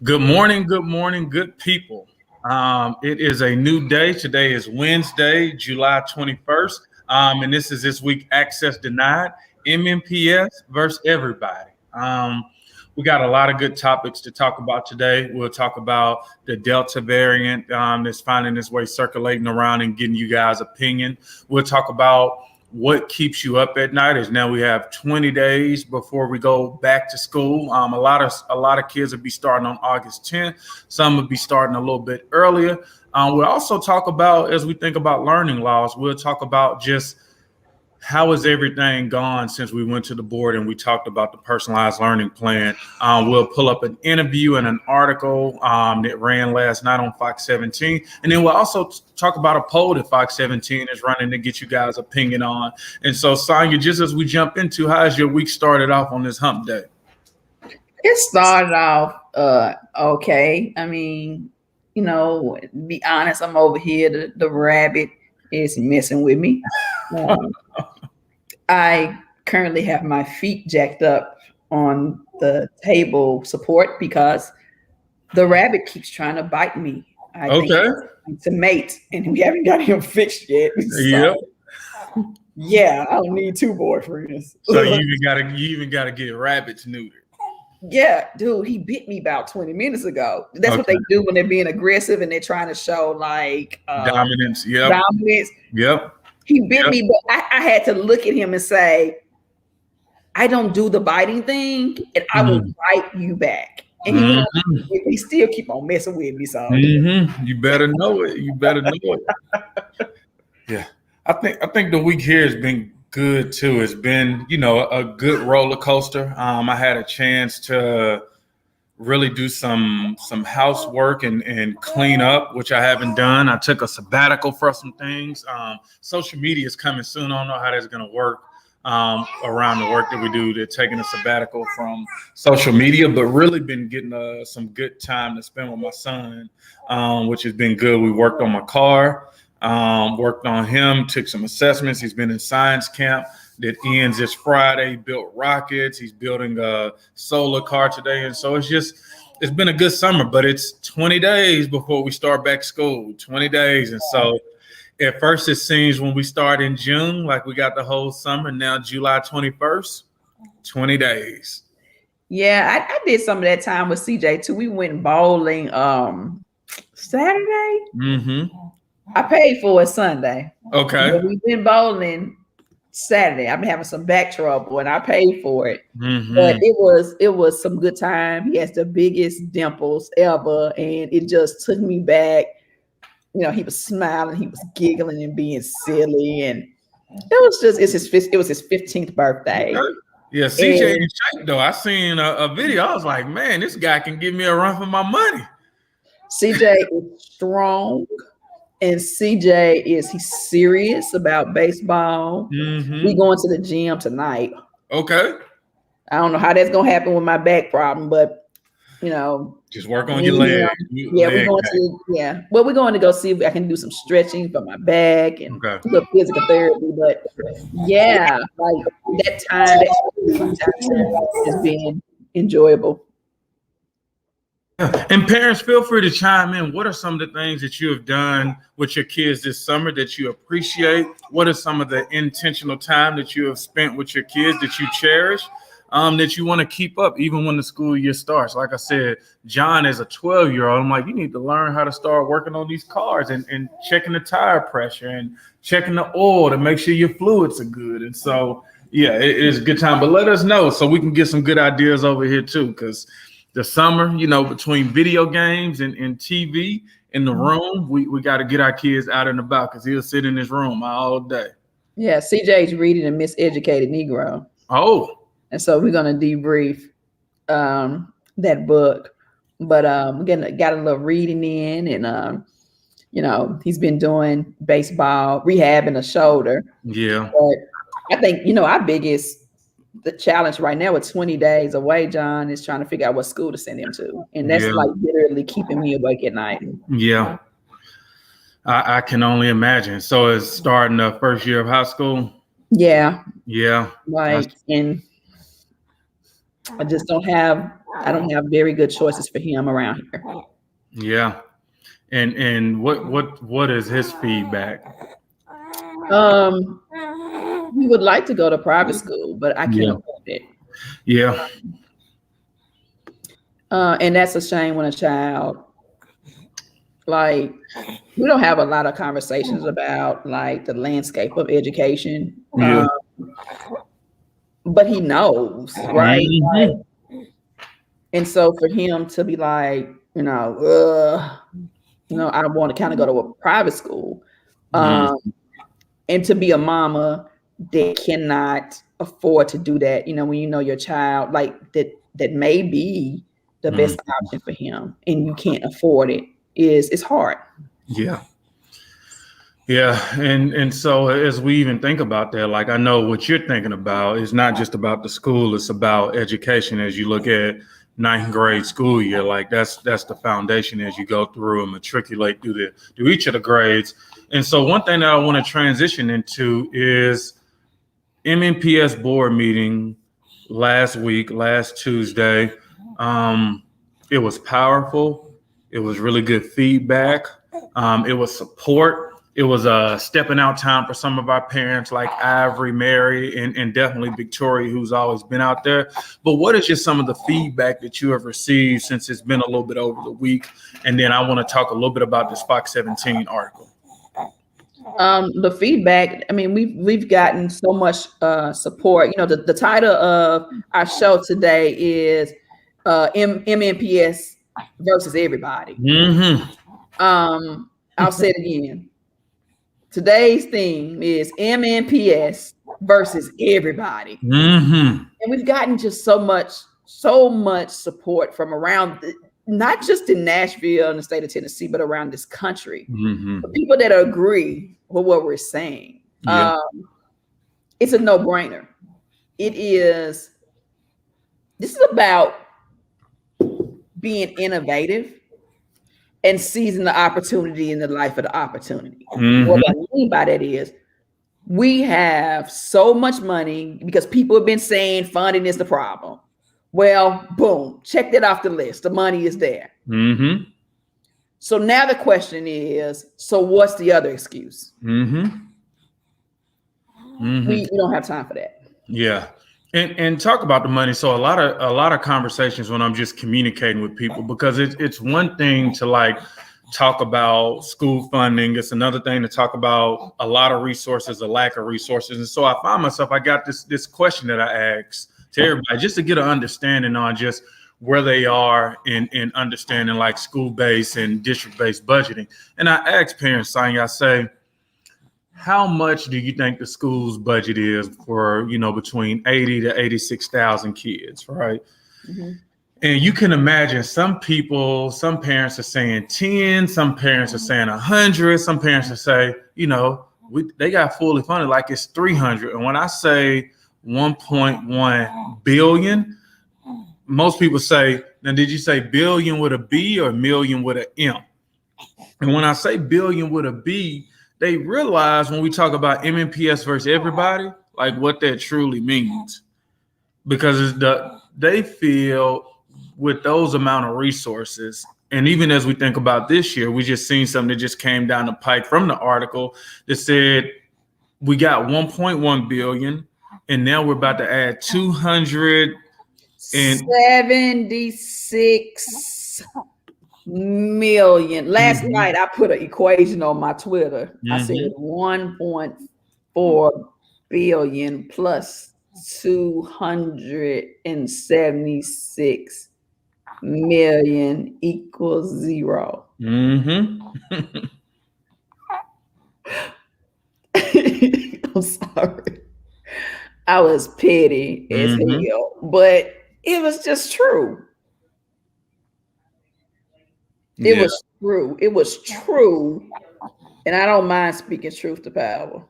good morning, good people. It is a new day. Today is Wednesday, July 21st, and this is this week Access Denied, MNPS versus everybody. We got a lot of good topics to talk about today. We'll talk about the Delta variant that's finding its way circulating around and getting you guys' opinion. We'll talk about what keeps you up at night. Is now we have 20 days before we go back to school. A lot of kids will be starting on August 10th. Some will be starting a little bit earlier. We'll also talk about, as we think about learning laws, we'll talk about just how has everything gone since we went to the board and we talked about the personalized learning plan. We'll pull up an interview and an article that ran last night on Fox 17. And then we'll also talk about a poll that Fox 17 is running to get you guys' opinion on. And so, Sonia, just as we jump into, how has your week started off on this hump day? It started off okay. I mean, to be honest, I'm over here. The rabbit is messing with me. I currently have my feet jacked up on the table support because the rabbit keeps trying to bite me. I think it's a mate, and we haven't got him fixed yet. So, yeah, I don't need two boyfriends. So you even gotta get rabbits neutered. Yeah, dude, he bit me about 20 minutes ago. That's what they do when they're being aggressive and they're trying to show like dominance. Yep. He bit me, but I had to look at him and say, I don't do the biting thing, and I will bite you back. And he still keep on messing with me. So you better know it. Yeah. I think the week here has been good too. It's been, a good roller coaster. I had a chance to really do some housework and clean up, which I haven't done. I took a sabbatical for some things. Social media is coming soon. I don't know how that's going to work around the work that we do. They're taking a sabbatical from social media, but really been getting some good time to spend with my son, which has been good. We worked on my car, worked on him, took some assessments. He's been in science camp that ends this Friday, built rockets. He's building a solar car today. And so it's been a good summer, but it's 20 days before we start back school, 20 days. And so at first it seems when we start in June, like we got the whole summer. Now July 21st, 20 days. Yeah, I did some of that time with CJ too. We went bowling Saturday. I paid for it Sunday. Okay. But we went bowling Saturday. I've been having some back trouble and I paid for it. But it was some good time. He has the biggest dimples ever, and it just took me back. He was smiling, he was giggling and being silly, and it was his 15th birthday. Yeah, CJ in shape though. I seen a video. I was like, man, this guy can give me a run for my money. CJ is strong. And CJ he's serious about baseball. We going to the gym tonight. Okay. I don't know how that's gonna happen with my back problem, but just work on your leg. We're going to go see if I can do some stretching for my back and a little physical therapy. But yeah, like that time has been enjoyable. And parents, feel free to chime in. What are some of the things that you have done with your kids this summer that you appreciate? What are some of the intentional time that you have spent with your kids that you cherish, that you want to keep up even when the school year starts? Like I said, John is a 12-year-old. I'm like, you need to learn how to start working on these cars and checking the tire pressure and checking the oil to make sure your fluids are good. And so, yeah, it is a good time. But let us know so we can get some good ideas over here too, because the summer, between video games and TV in the room, we got to get our kids out and about because he'll sit in his room all day. Yeah, CJ's reading A Miseducated Negro. Oh. And so we're going to debrief that book. But we got a little reading in, and, he's been doing baseball, rehabbing a shoulder. Yeah. But I think, the challenge right now with 20 days away, John, is trying to figure out what school to send him to. And that's like literally keeping me awake at night. Yeah. I can only imagine. So it's starting the first year of high school? Yeah. Yeah. And I just don't have I don't have very good choices for him around here. Yeah. And what is his feedback? He would like to go to private school, but I can't afford it. Yeah. And that's a shame when a child, like, we don't have a lot of conversations about like the landscape of education. Yeah. But he knows, right? Mhm. And so for him to be like, I want to kind of go to a private school. And to be a mama that cannot afford to do that, when you know your child, like that may be the best option for him and you can't afford it, it's hard. Yeah. Yeah. And so as we even think about that, like, I know what you're thinking about is not just about the school, it's about education. As you look at ninth grade school year, like that's the foundation as you go through and matriculate through each of the grades. And so one thing that I want to transition into is MNPS board meeting last Tuesday. It was powerful. It was really good feedback. It was support. It was a stepping out time for some of our parents like Ivory, Mary, and definitely Victoria, who's always been out there. But what is just some of the feedback that you have received since it's been a little bit over the week? And then I want to talk a little bit about this Fox 17 article. The feedback, I mean, we've gotten so much support. The title of our show today is MNPS versus everybody. I'll say it again. Today's theme is MNPS versus everybody. And we've gotten just so much support from around not just in Nashville and the state of Tennessee, but around this country. For people that agree with what we're saying. It's a no-brainer. This is about being innovative and seizing the opportunity in the life of the opportunity. What I mean by that is we have so much money because people have been saying funding is the problem. Well, boom, check that off the list. The money is there. So now the question is, so what's the other excuse? We don't have time for that. Yeah. And talk about the money. So a lot of conversations when I'm just communicating with people, because it's one thing to like talk about school funding. It's another thing to talk about a lot of resources, a lack of resources. And so I find myself, I got this question that I asked to everybody just to get an understanding on just where they are in understanding like school-based and district-based budgeting. And I asked parents, I say, how much do you think the school's budget is for, between 80 to 86,000 kids, right? And you can imagine some parents are saying 10, some parents are saying 100, some parents are say, they got fully funded like it's 300. And when I say 1.1 billion, most people say, now did you say billion with a B or million with an M? And when I say billion with a B, they realize when we talk about MNPS versus everybody, like what that truly means. Because they feel with those amount of resources, and even as we think about this year, we just seen something that just came down the pike from the article that said we got 1.1 billion, and now we're about to add 276 million. Last night I put an equation on my Twitter. I said 1.4 billion plus 276 million equals 0. I'm sorry. I was petty as hell, but it was just true. It was true. It was true. And I don't mind speaking truth to power.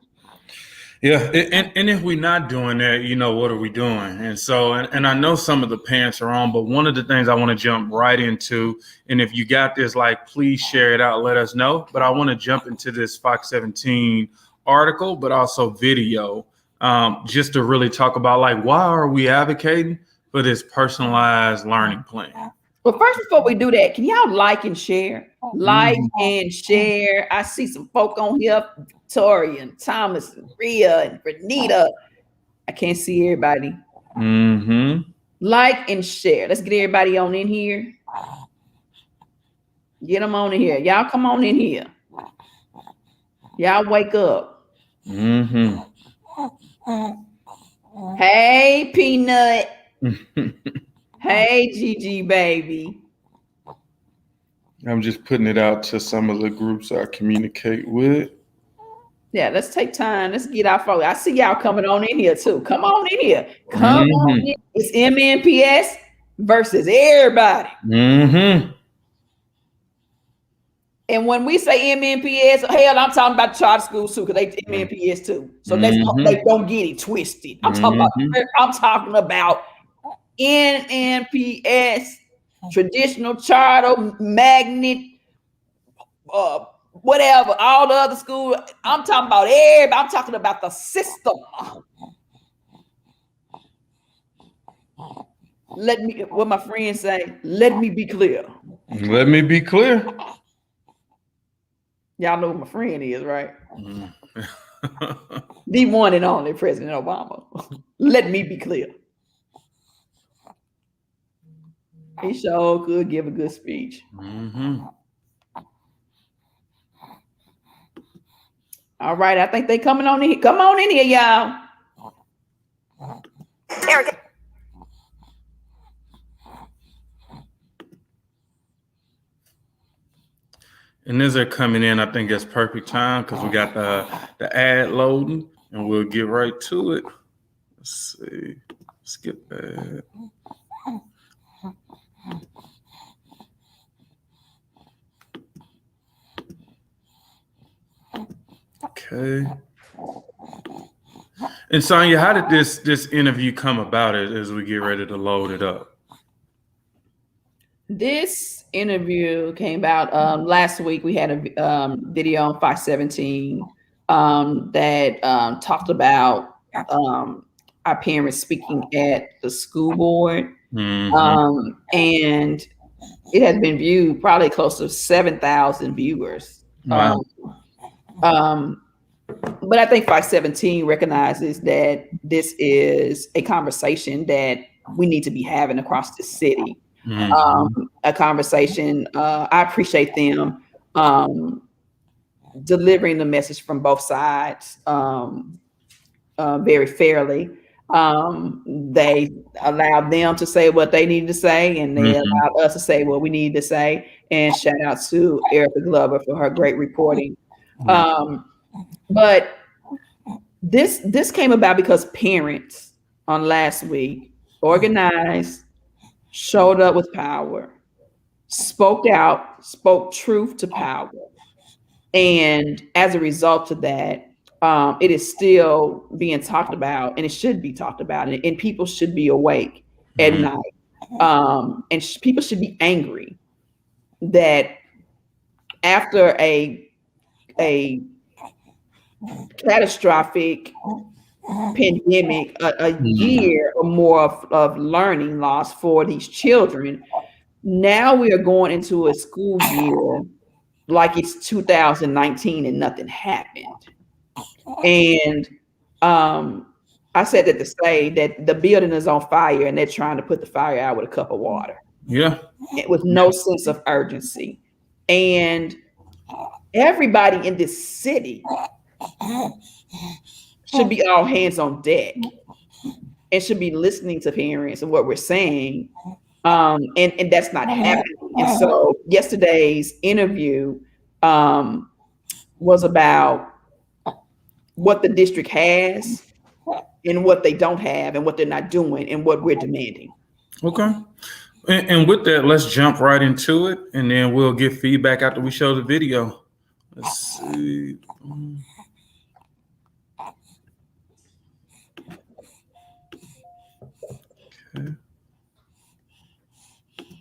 Yeah. And if we're not doing that, what are we doing? And so, and I know some of the parents are on, but one of the things I want to jump right into, and if you got this, like, please share it out, let us know. But I want to jump into this Fox 17 article, but also video, just to really talk about, like, why are we advocating? for this personalized learning plan. But first, before we do that, can y'all like and share? Like and share. I see some folk on here, Victoria and Thomas and Rhea and Renita. I can't see everybody. Like and share. Let's get everybody on in here. Get them on in here. Y'all come on in here. Y'all wake up. Hey, Peanut. Hey, Gigi, baby. I'm just putting it out to some of the groups I communicate with. Yeah, let's take time. Let's get our folks. I see y'all coming on in here too. Come on in here. Come on in. It's MNPS versus everybody. And when we say MNPS, hell, I'm talking about charter schools too, because they MNPS too. So they don't get it twisted. I'm talking about MNPS, traditional charter, magnet, whatever, all the other schools. I'm talking about everybody. I'm talking about the system. Let me, what my friends say, let me be clear. Let me be clear. Y'all know what my friend is, right? The one and only President Obama. Let me be clear. He sure could give a good speech. All right, I think they coming on in here. Come on in here, y'all. And as they're coming in, I think it's perfect time because we got the ad loading, and we'll get right to it. Let's see. Skip that. Okay. And Sonia, how did this interview come about as we get ready to load it up? This interview came out last week. We had a video on 517 that talked about our parents speaking at the school board. And it has been viewed probably close to 7,000 viewers. Wow. But I think 517 recognizes that this is a conversation that we need to be having across the city. A conversation. I appreciate them delivering the message from both sides very fairly. They allowed them to say what they needed to say, and they allowed us to say what we needed to say. And shout out to Erica Glover for her great reporting. But this came about because parents on last week organized, showed up with power, spoke out, spoke truth to power. And as a result of that, it is still being talked about, and it should be talked about, and people should be awake at night. And people should be angry that after a catastrophic pandemic, a year or more of learning loss for these children, now we are going into a school year like it's 2019 and nothing happened. And I said that to say that the building is on fire and they're trying to put the fire out with a cup of water. Yeah. With no sense of urgency. And everybody in this city should be all hands on deck and should be listening to parents and what we're saying. And that's not happening. And so yesterday's interview was about what the district has and what they don't have and what they're not doing and what we're demanding. Okay. And with that, let's jump right into it, and then we'll get feedback after we show the video. Let's see. Okay.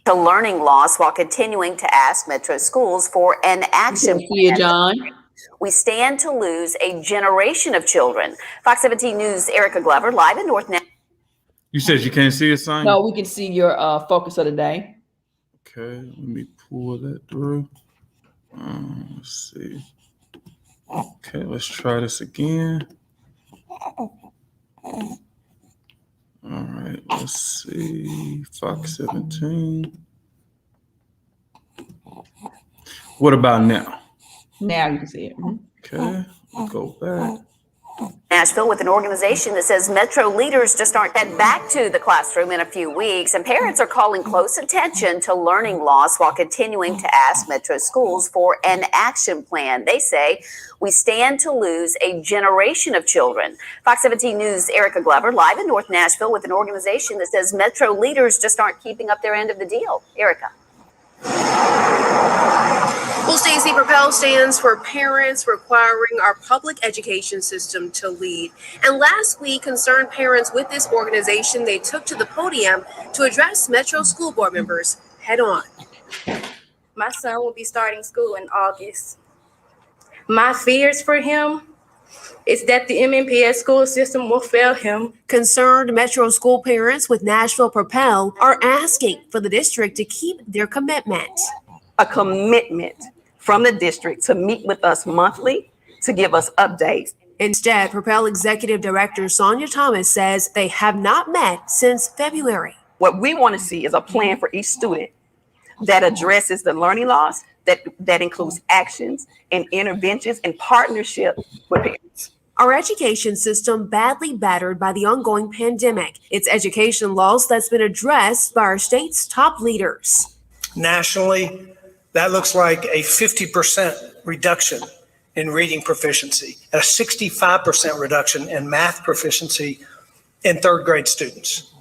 To learning loss while continuing to ask Metro schools for an action plan. John. We stand to lose a generation of children. Fox 17 News' Erica Glover live in North Nashville. You said you can't see it, Sonya? No, we can see your focus of the day. Okay, let me pull that through. Let's see. Okay, let's try this again. All right, let's see. Fox 17. What about now? Now you can see it. Okay, we'll go back. Nashville with an organization that says Metro leaders just aren't head back to the classroom in a few weeks, and parents are calling close attention to learning loss while continuing to ask Metro schools for an action plan. They say we stand to lose a generation of children. Fox 17 News' Erica Glover live in North Nashville with an organization that says Metro leaders just aren't keeping up their end of the deal. Erica. Well, Stacey, Propel stands for Parents Requiring Our Public Education System to Lead. And last week, concerned parents with this organization, they took to the podium to address Metro school board members head on. My son will be starting school in August. My fears for him is that the MNPS school system will fail him. Concerned Metro school parents with Nashville Propel are asking for the district to keep their commitment. A commitment from the district to meet with us monthly to give us updates. Instead, Propel Executive Director Sonia Thomas says they have not met since February. What we want to see is a plan for each student that addresses the learning loss, that includes actions and interventions and partnership with parents. Our education system badly battered by the ongoing pandemic. It's education loss that's been addressed by our state's top leaders. Nationally, that looks like a 50% reduction in reading proficiency, and a 65% reduction in math proficiency in third grade students.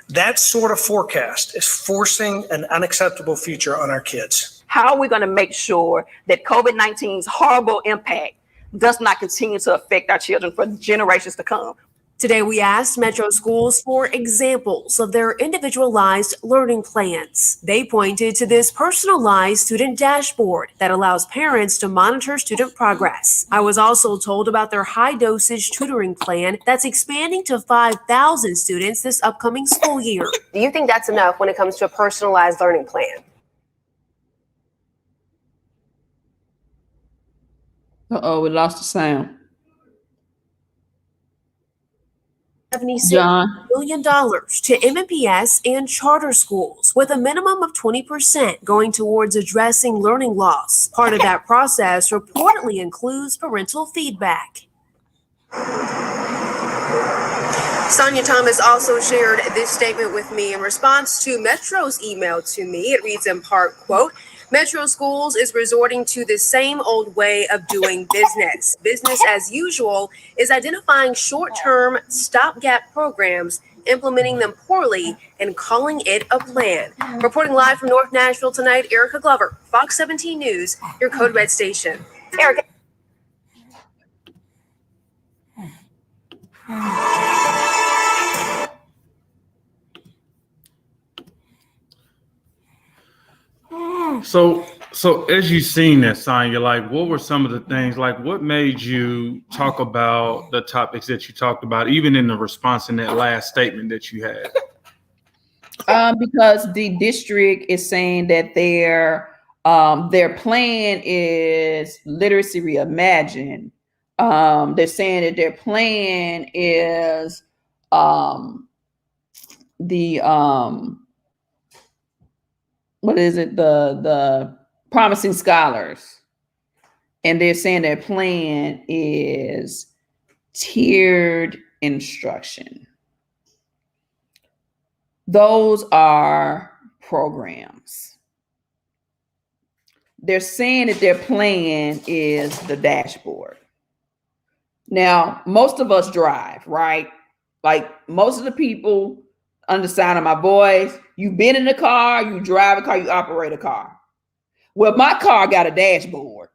That sort of forecast is forcing an unacceptable future on our kids. How are we going to make sure that COVID-19's horrible impact does not continue to affect our children for generations to come? Today, we asked Metro schools for examples of their individualized learning plans. They pointed to this personalized student dashboard that allows parents to monitor student progress. I was also told about their high-dosage tutoring plan that's expanding to 5,000 students this upcoming school year. Do you think that's enough when it comes to a personalized learning plan? Uh-oh, we lost the sound. $76 billion to MNPS and charter schools, with a minimum of 20% going towards addressing learning loss. Part of that process reportedly includes parental feedback. Sonia Thomas also shared this statement with me in response to Metro's email to me. It reads in part, quote, Metro Schools is resorting to the same old way of doing business. Business as usual is identifying short-term stopgap programs, implementing them poorly, and calling it a plan. Reporting live from North Nashville tonight, Erica Glover, Fox 17 News, your Code Red station. Erica. So as you've seen that, Sonya, like, what were some of the things, like, what made you talk about the topics that you talked about, even in the response in that last statement that you had? Because the district is saying that their plan is literacy reimagined. They're saying that their plan is what is it? The promising scholars. And they're saying their plan is tiered instruction. Those are programs. They're saying that their plan is the dashboard. Now, most of us drive, right? Like most of the people on the side of my voice, you've been in a car, you drive a car, you operate a car. Well, my car got a dashboard.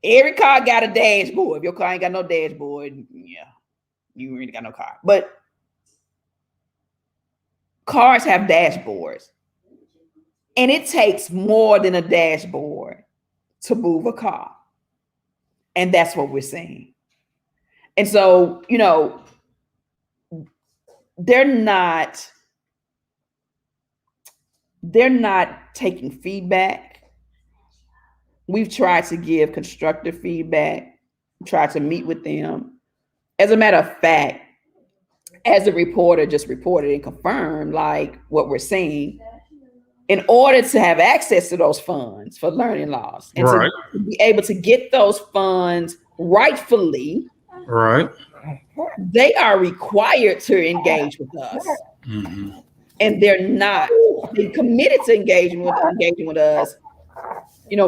Every car got a dashboard. If your car ain't got no dashboard, yeah, you ain't got no car. But cars have dashboards. And it takes more than a dashboard to move a car. And that's what we're seeing. And so, you know, they're not taking feedback. We've tried to give constructive feedback, tried to meet with them. As a matter of fact, as the reporter just reported and confirmed, like what we're saying, in order to have access to those funds for learning loss and Right. to be able to get those funds rightfully, Right. they are required to engage with us. Mm-hmm. And they're not. They committed to engaging with us,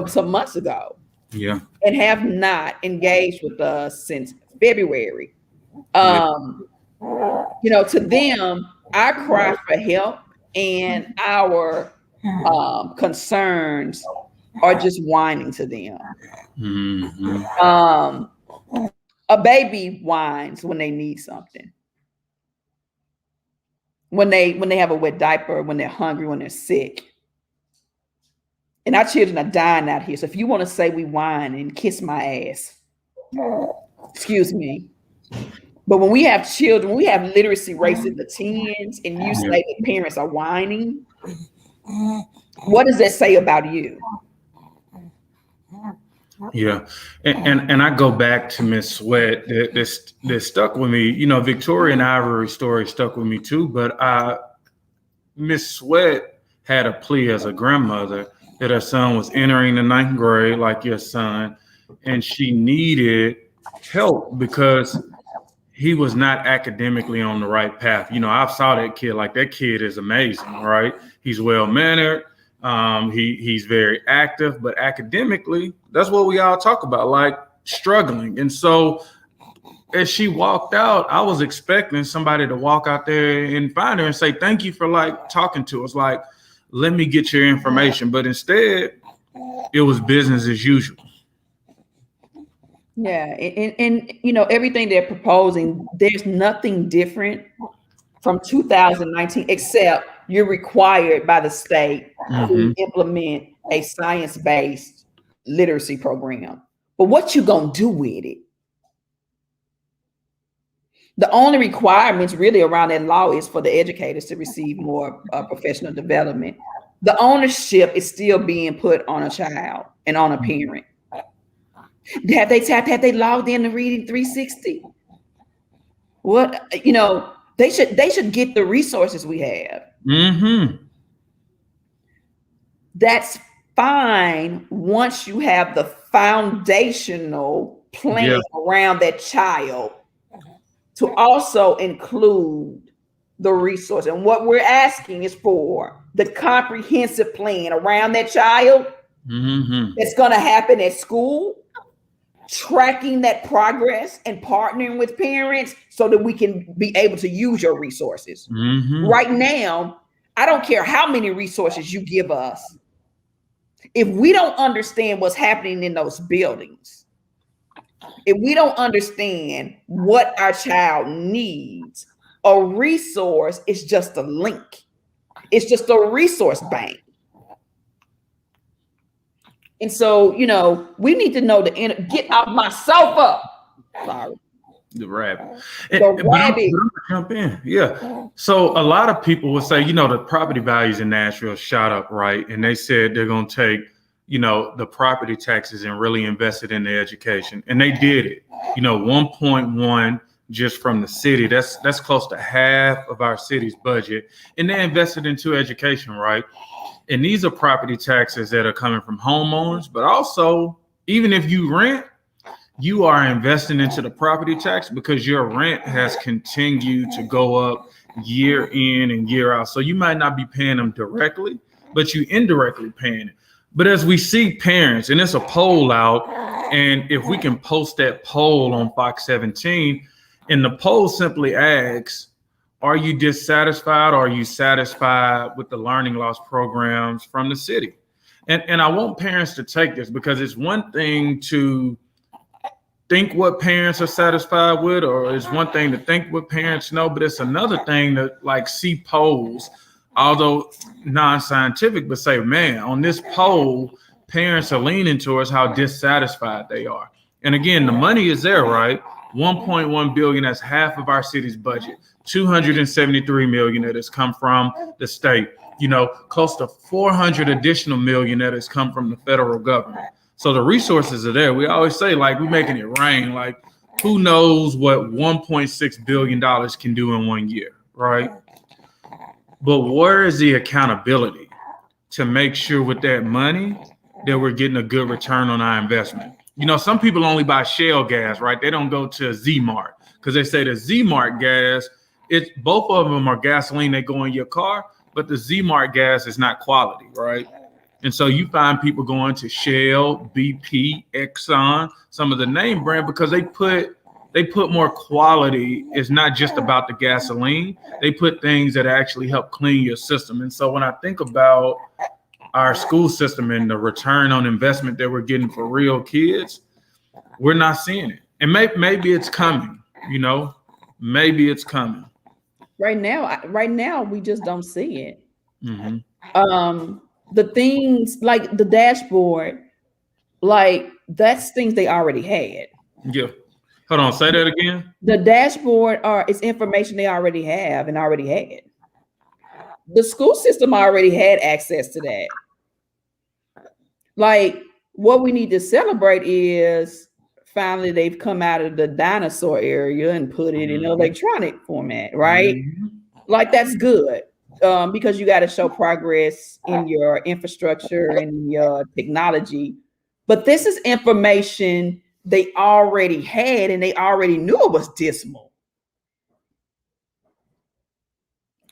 some months ago. Yeah. And have not engaged with us since February. To them, our cry for help and our concerns are just whining to them. Mm-hmm. A baby whines when they need something. When they have a wet diaper, when they're hungry, when they're sick. And our children are dying out here. So if you want to say we whine and kiss my ass, excuse me. But when we have children, we have literacy rates in the teens, and you say that parents are whining, what does that say about you? Yeah. And I go back to Miss Sweat that stuck with me. Victoria and Ivory's story stuck with me too. But Miss Sweat had a plea as a grandmother that her son was entering the 9th grade, like your son, and she needed help because he was not academically on the right path. I saw that kid. Like, that kid is amazing, right? He's well-mannered. He's very active, but academically, that's what we all talk about, like struggling. And so as she walked out, I was expecting somebody to walk out there and find her and say, thank you for talking to us. Like, let me get your information. But instead, it was business as usual. Yeah. And everything they're proposing, there's nothing different from 2019, except you're required by the state to implement a science-based literacy program. But what you gonna do with it? The only requirements really around that law is for the educators to receive more professional development. The ownership is still being put on a child and on a parent. Have they logged in to Reading 360? What, they should get the resources we have. That's fine once you have the foundational plan around that child to also include the resource. And what we're asking is for the comprehensive plan around that child that's going to happen at school, tracking that progress and partnering with parents so that we can be able to use your resources. Right now, I don't care how many resources you give us. If we don't understand what's happening in those buildings, if we don't understand what our child needs, a resource is just a link. It's just a resource bank. And so, we need to know get off my sofa. Sorry. The rabbit. The rabbit. Jump in. Yeah. So a lot of people would say, the property values in Nashville shot up, right? And they said they're going to take, the property taxes and really invest it in the education. And they did it. 1.1 just from the city. That's close to half of our city's budget. And they invested into education, right? And these are property taxes that are coming from homeowners, but also, even if you rent, you are investing into the property tax because your rent has continued to go up year in and year out. So you might not be paying them directly, but you indirectly paying it. But as we see parents, and it's a poll out, and if we can post that poll on Fox 17, and the poll simply asks, are you dissatisfied or are you satisfied with the learning loss programs from the city? And I want parents to take this, because it's one thing to think what parents are satisfied with, or it's one thing to think what parents know, but it's another thing to see polls, although non-scientific, but say, man, on this poll, parents are leaning towards how dissatisfied they are. And again, the money is there, right? 1.1 billion, that's half of our city's budget. 273 million that has come from the state. Close to 400 additional million that has come from the federal government. So the resources are there. We always say, like, we're making it rain. Like, who knows what $1.6 billion can do in 1 year, right? But where is the accountability to make sure with that money that we're getting a good return on our investment? Some people only buy Shell gas, right? They don't go to Z-Mart because they say the Z-Mart gas, both of them are gasoline that go in your car, but the Z-Mart gas is not quality, right? And so you find people going to Shell, BP, Exxon, some of the name brand, because they put more quality. It's not just about the gasoline. They put things that actually help clean your system. And so when I think about our school system and the return on investment that we're getting for real kids, we're not seeing it. And maybe it's coming, maybe it's coming. Right now, we just don't see it. Mm-hmm. The things like the dashboard, like that's things they already had. Yeah. Hold on, say that again. The dashboard is information they already have and already had. The school system already had access to that. Like, what we need to celebrate is finally they've come out of the dinosaur area and put it in electronic format, right? Mm-hmm. Like, that's good. Because you got to show progress in your infrastructure and your technology. But this is information they already had and they already knew it was dismal.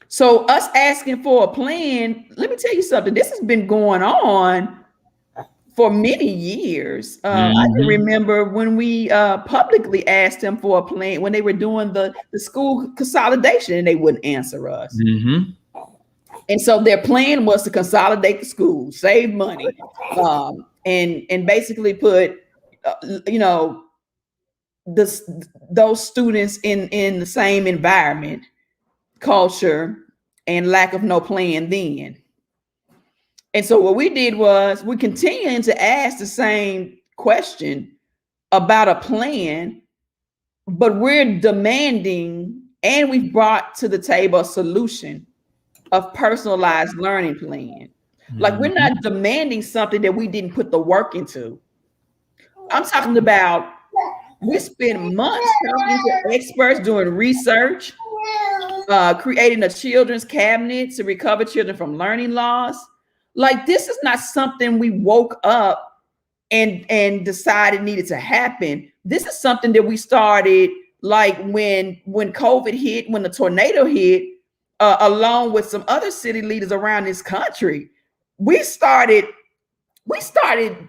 So us asking for a plan, let me tell you something. This has been going on for many years. I can remember when we publicly asked them for a plan when they were doing the school consolidation and they wouldn't answer us. Mm-hmm. And so their plan was to consolidate the schools, save money, and basically put, those students in the same environment, culture, and lack of no plan then. And so what we did was we continued to ask the same question about a plan, but we're demanding, and we've brought to the table a solution of personalized learning plan. Like, we're not demanding something that we didn't put the work into. I'm talking about we spend months talking to experts, doing research, creating a children's cabinet to recover children from learning loss. Like, this is not something we woke up and decided needed to happen. This is something that we started like when COVID hit, when the tornado hit, along with some other city leaders around this country. We started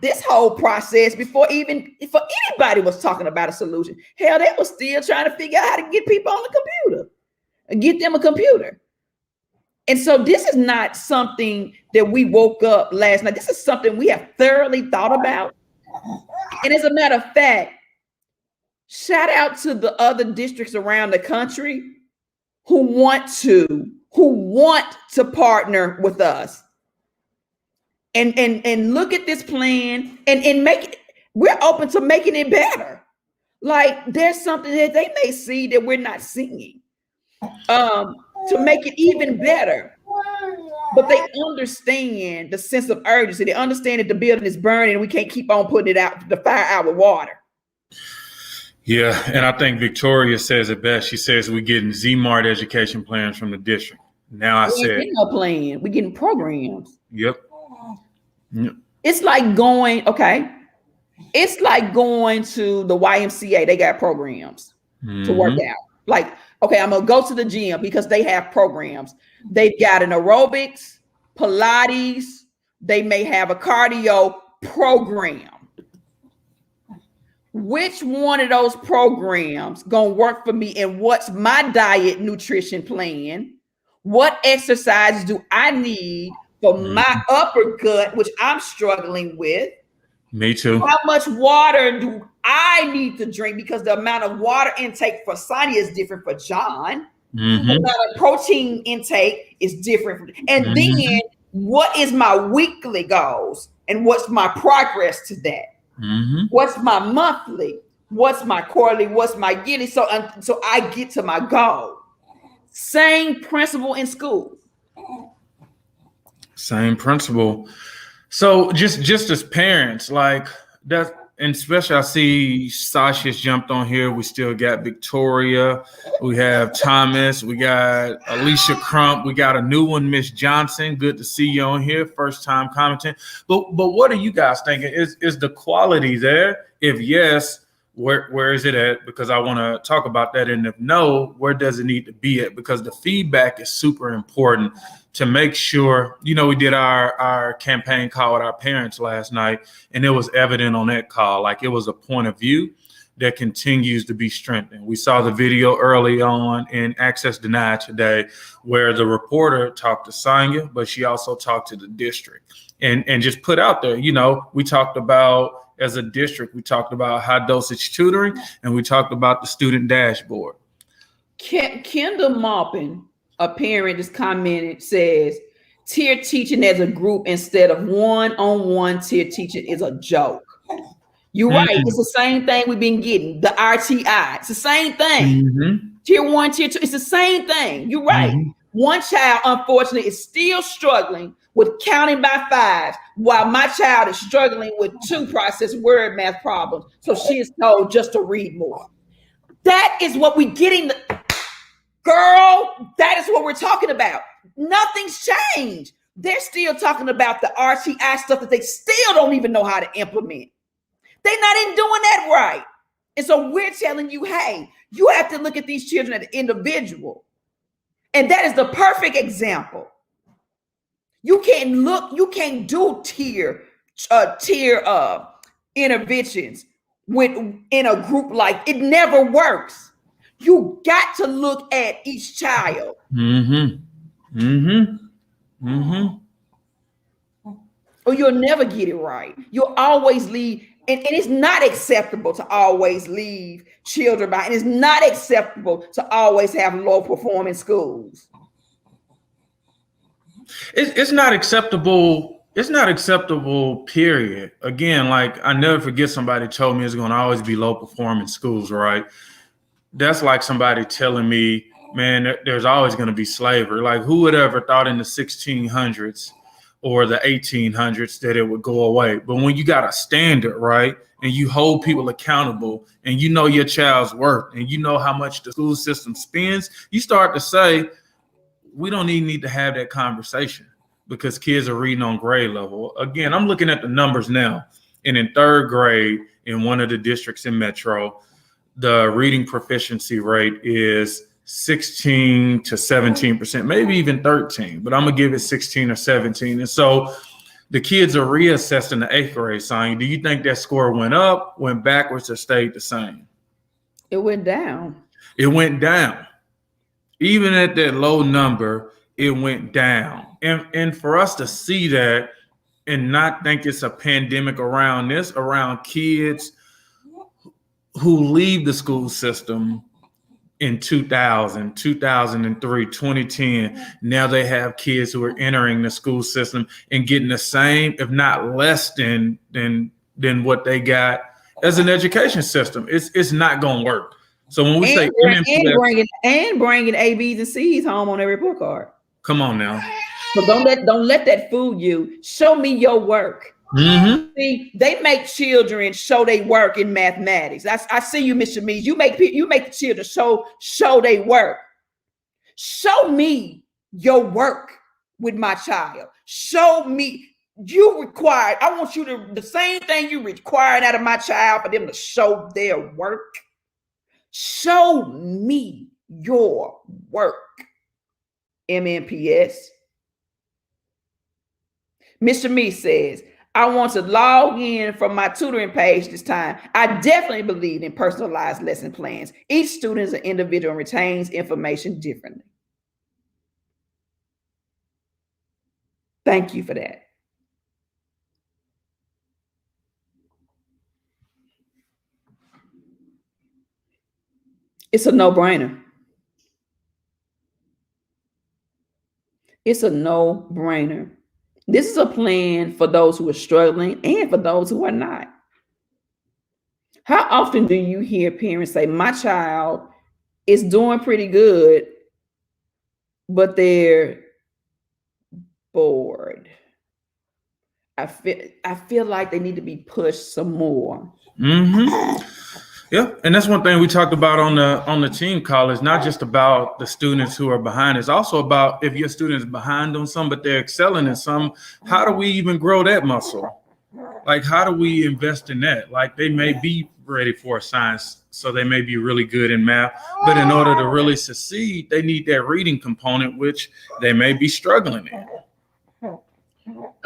this whole process before anybody was talking about a solution. Hell, they were still trying to figure out how to get people on the computer and get them a computer. And so this is not something that we woke up last night. This is something we have thoroughly thought about. And as a matter of fact, shout out to the other districts around the country who want to partner with us and look at this plan and make it. We're open to making it better. Like, there's something that they may see that we're not seeing, to make it even better. But they understand the sense of urgency. They understand that the building is burning and we can't keep on putting it out, the fire out with water. Yeah, and I think Victoria says it best. She says we're getting Z-Mart education plans from the district. Now I said, no plan. We're getting programs. Yep. It's like going to the YMCA. They got programs to work out. Like, okay, I'm gonna go to the gym because they have programs. They've got an aerobics, Pilates. They may have a cardio program. Which one of those programs gonna work for me? And what's my diet nutrition plan? What exercises do I need for my upper gut, which I'm struggling with? Me too. How much water do I need to drink? Because the amount of water intake for Sonia is different for John. The amount of protein intake is different. And then what is my weekly goals? And what's my progress to that? What's my monthly? what's my quarterly, what's my yearly, so I get to my goal. Same principle in school. Same principle. So just as parents, like that, and especially I see Sasha's jumped on here. We still got Victoria, we have Thomas, we got Alicia Crump, we got a new one, Miss Johnson. Good to see you on here, first time commenting. But what are you guys thinking? Is the quality there? If yes, where is it at? Because I want to talk about that. And if no, where does it need to be at? Because the feedback is super important to make sure, we did our campaign call with our parents last night, and it was evident on that call, like it was a point of view that continues to be strengthened. We saw the video early on in Access Denied today where the reporter talked to Sonia, but she also talked to the district and just put out there, we talked about, as a district, we talked about high dosage tutoring, and we talked about the student dashboard. Kendall Maupin, a parent, just commented, says, tier teaching as a group instead of one-on-one tier teaching is a joke. You're right. It's the same thing we've been getting. The RTI. It's the same thing. Tier 1, tier 2. It's the same thing. You're right. One child, unfortunately, is still struggling with counting by fives, while my child is struggling with 2 processed word math problems. So she is told just to read more. That is what we're getting. Girl, that is what we're talking about. Nothing's changed. They're still talking about the RTI stuff that they still don't even know how to implement. They're not even doing that right. And so we're telling you, hey, you have to look at these children as an individual. And that is the perfect example. You can't do tier interventions in a group like it never works. You got to look at each child. Or you'll never get it right. You'll always leave, and it's not acceptable to always leave children behind. It's not acceptable to always have low performing schools. It's not acceptable. It's not acceptable, period. Again, like I never forget somebody told me it's going to always be low performing schools, right? That's like somebody telling me, man, there's always going to be slavery. Like who would ever thought in the 1600s or the 1800s that it would go away? But when you got a standard, right, and you hold people accountable and you know your child's worth and you know how much the school system spends, you start to say, we don't even need to have that conversation because kids are reading on grade level. Again, I'm looking at the numbers now. And in 3rd grade, in one of the districts in Metro, the reading proficiency rate is 16 to 17%, maybe even 13, but I'm gonna give it 16 or 17. And so the kids are reassessed in the 8th grade, Sonia. Do you think that score went up, went backwards, or stayed the same? It went down. It went down. Even at that low number, it went down. And for us to see that and not think it's a pandemic around this, around kids who leave the school system in 2000, 2003, 2010, now they have kids who are entering the school system and getting the same, if not less than what they got as an education system. It's not going to work. So when we say bringing A, B's, and C's home on their report card. Come on now. So don't let that fool you. Show me your work. See, they make children show they work in mathematics. I see you, Mr. Mees. You make the children show they work. Show me your work with my child. Show me I want you to the same thing you required out of my child for them to show their work. Show me your work. MNPS. Mr. Me says, I want to log in from my tutoring page this time. I definitely believe in personalized lesson plans. Each student is an individual and retains information differently. Thank you for that. It's a no-brainer. It's a no-brainer. This is a plan for those who are struggling and for those who are not. How often do you hear parents say, my child is doing pretty good, but they're bored? I feel like they need to be pushed some more. Mm-hmm. Yeah, and that's one thing we talked about on the team call. It's not just about the students who are behind. It's also about if your student is behind on some, but they're excelling in some. How do we even grow that muscle? Like, how do we invest in that? Like, they may be ready for science, so they may be really good in math, but in order to really succeed, they need that reading component, which they may be struggling in.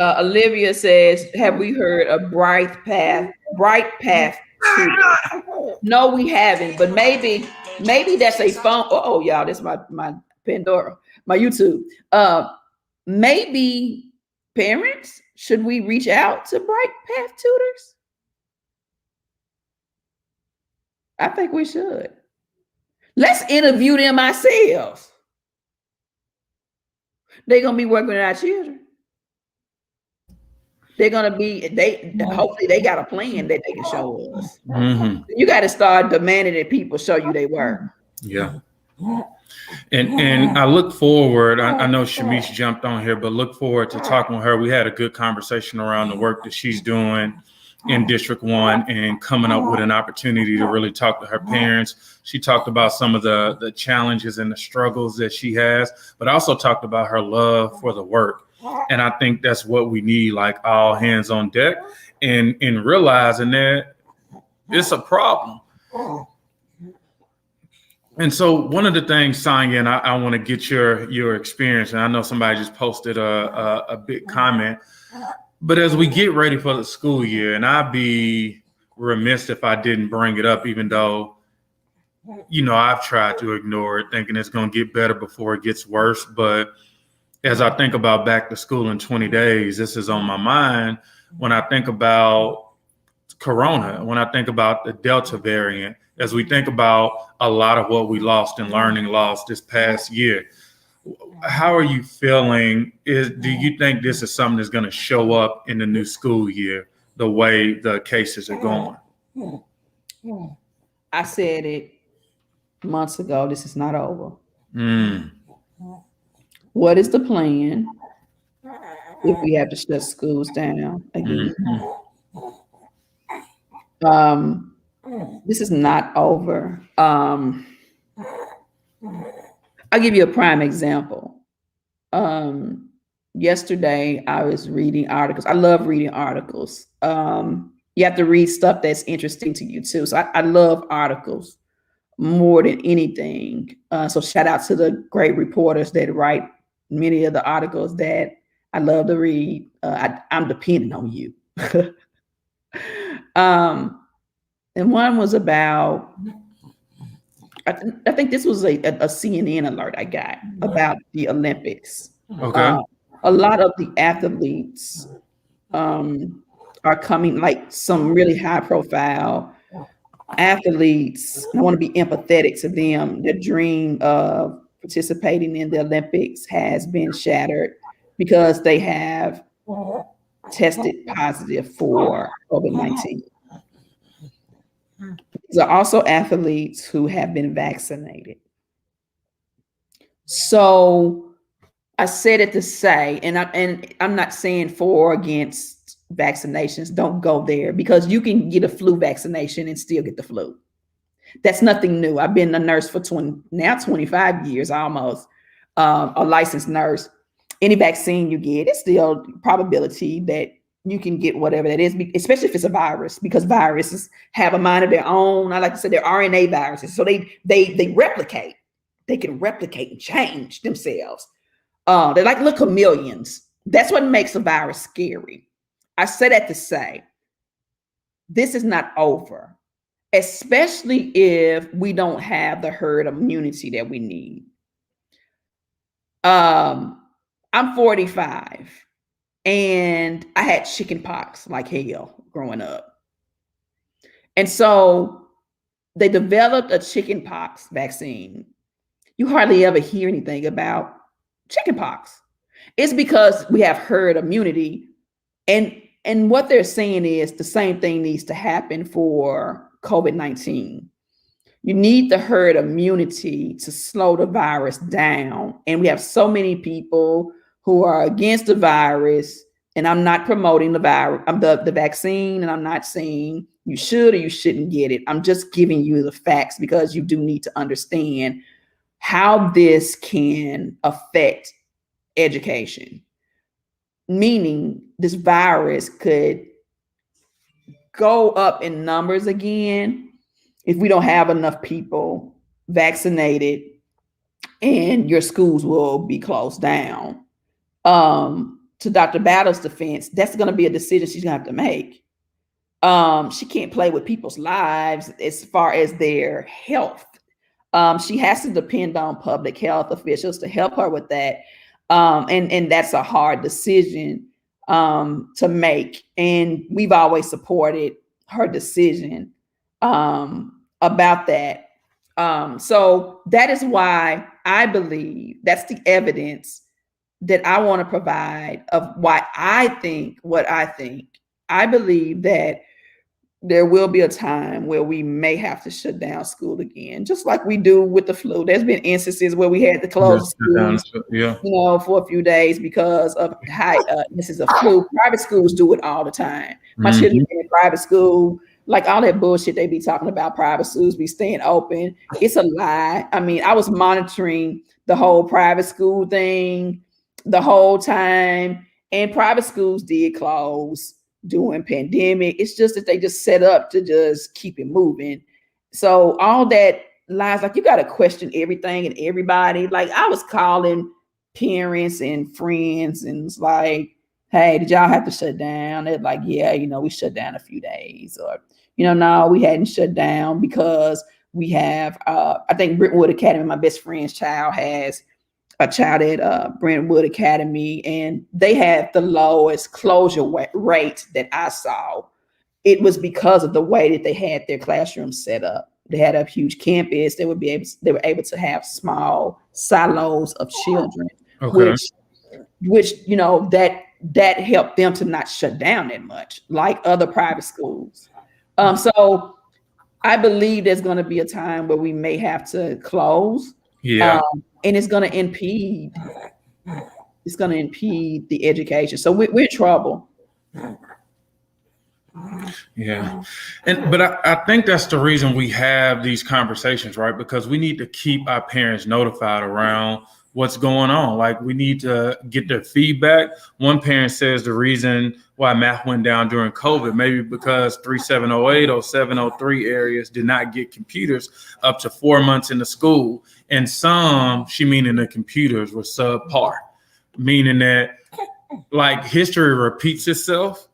Olivia says, have we heard of Bright Path tutor? No, we haven't, but maybe that's a phone. Oh, y'all, this is my Pandora, my YouTube. Maybe parents, should we reach out to Bright Path tutors? I think we should. Let's interview them ourselves. They're gonna be working with our children. They're gonna be, hopefully they got a plan that they can show us. Mm-hmm. You got to start demanding that people show you they work. Yeah. And I look forward, I know Shamish jumped on here, but look forward to talking with her. We had a good conversation around the work that she's doing in District 1 and coming up with an opportunity to really talk to her parents. She talked about some of the challenges and the struggles that she has, but also talked about her love for the work. And I think that's what we need, like all hands on deck, and realizing that it's a problem. And so one of the things, Sonia, and I want to get your experience, and I know somebody just posted a big comment, but as we get ready for the school year, and I'd be remiss if I didn't bring it up, even though, you know, I've tried to ignore it, thinking it's going to get better before it gets worse. But as I think about back to school in 20 days, this is on my mind when I think about Corona, when I think about the Delta variant, as we think about a lot of what we lost in learning loss this past year. How are you feeling? Do you think this is something that's going to show up in the new school year, the way the cases are going? I said it months ago. This is not over. What is the plan if we have to shut schools down again? This is not over. I'll give you a prime example. Yesterday, I was reading articles. I love reading articles. You have to read stuff that's interesting to you too. So I love articles more than anything. So shout out to the great reporters that write many of the articles that I love to read. I'm depending on you. And one was about, I think this was a CNN alert I got about the Olympics. Okay. A lot of the athletes are coming, like some really high profile athletes. I want to be empathetic to them. Their dream of participating in the Olympics has been shattered because they have tested positive for COVID-19. There are also athletes who have been vaccinated. So I said it to say, and I'm not saying for or against vaccinations. Don't go there, because you can get a flu vaccination and still get the flu. That's nothing new. I've been a nurse for 25 years almost, a licensed nurse. Any vaccine you get, it's still probability that you can get whatever that is, especially if it's a virus, because viruses have a mind of their own. I like to say they're RNA viruses. So they replicate. They can replicate and change themselves. They're like little chameleons. That's what makes a virus scary. I say that to say, this is not over, especially if we don't have the herd immunity that we need. I'm 45. And I had chicken pox like hell growing up. And so they developed a chicken pox vaccine. You hardly ever hear anything about chicken pox. It's because we have herd immunity. And what they're saying is the same thing needs to happen for COVID-19. You need the herd immunity to slow the virus down. And we have so many people who are against the virus. And I'm not promoting the virus, the vaccine, and I'm not saying you should or you shouldn't get it. I'm just giving you the facts because you do need to understand how this can affect education. Meaning this virus could go up in numbers again if we don't have enough people vaccinated, and your schools will be closed down. To Dr. Battle's defense, that's going to be a decision she's going to have to make. She can't play with people's lives as far as their health. She has to depend on public health officials to help her with that. And that's a hard decision to make. And we've always supported her decision about that. So that is why I believe that's the evidence that I want to provide of why I think what I think. I believe that there will be a time where we may have to shut down school again, just like we do with the flu. There's been instances where we had to close schools, for a few days because of this is a flu. Private schools do it all the time. My children in private school, like all that bullshit they be talking about, private schools be staying open. It's a lie. I mean, I was monitoring the whole private school thing the whole time, and private schools did close during pandemic. It's just that they just set up to just keep it moving. So all that lies, like you got to question everything and everybody. Like I was calling parents and friends and it's like, hey, did y'all have to shut down? They're like, yeah, we shut down a few days, or, no, we hadn't shut down because we have, I think Brentwood Academy, my best friend's child has a child at Brentwood Academy, and they had the lowest closure rate that I saw. It was because of the way that they had their classrooms set up. They had a huge campus. They were able to have small silos of children, which that helped them to not shut down that much, like other private schools. So I believe there's going to be a time where we may have to close. Yeah. And it's going to impede. It's going to impede the education. So we're in trouble. Yeah. But I think that's the reason we have these conversations, right? Because we need to keep our parents notified around what's going on. Like we need to get their feedback. One parent says the reason why math went down during COVID, maybe because 3708 or 703 areas did not get computers up to 4 months into school. And some, she meaning the computers were subpar, meaning that like history repeats itself.